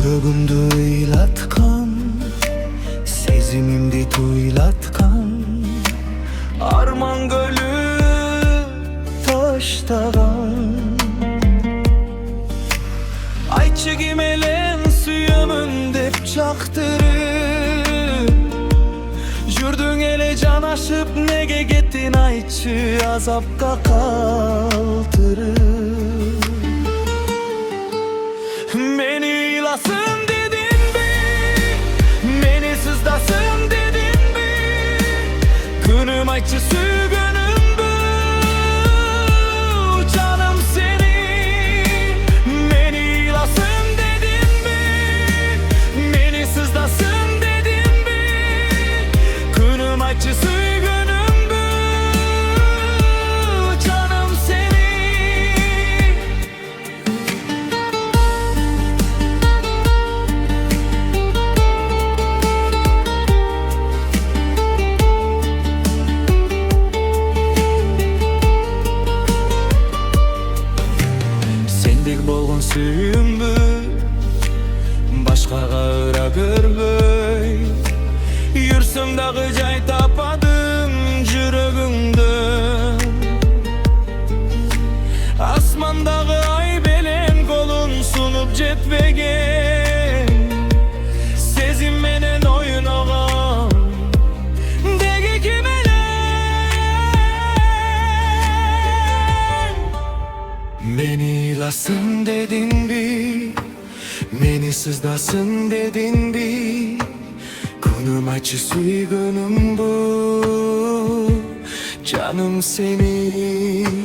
Жүрөгүмдү ыйлаткан, сезимимди туйлаткан, арман көлүп таштаган. Айтчы ким элен сүйөмүн деп чактырып, жүрдүң эле жанашып, неге кеттин айтчы азапка калтырып. Meni ıylasın dedin mi? Meni sızdasın dedin mi? Günüm ayçı sügünüm bu, canım seni. Meni ıylasın dedin mi? Meni sızdasın dedin mi? Günüm ayçı sügünüm bu, canım seni. Сендик болгон сүйүүмбү башкага ыра көрбөй, жүрсөм дагы жай тападым жүрөгүңдө. Асмандагы ай белен колун сунуп жетпеген, сезим менен ойногон деги ким элен? Meni ıylasın dedin mi? Meni sızdasın dedin mi? Kunum acı suygünüm bu, canım senin.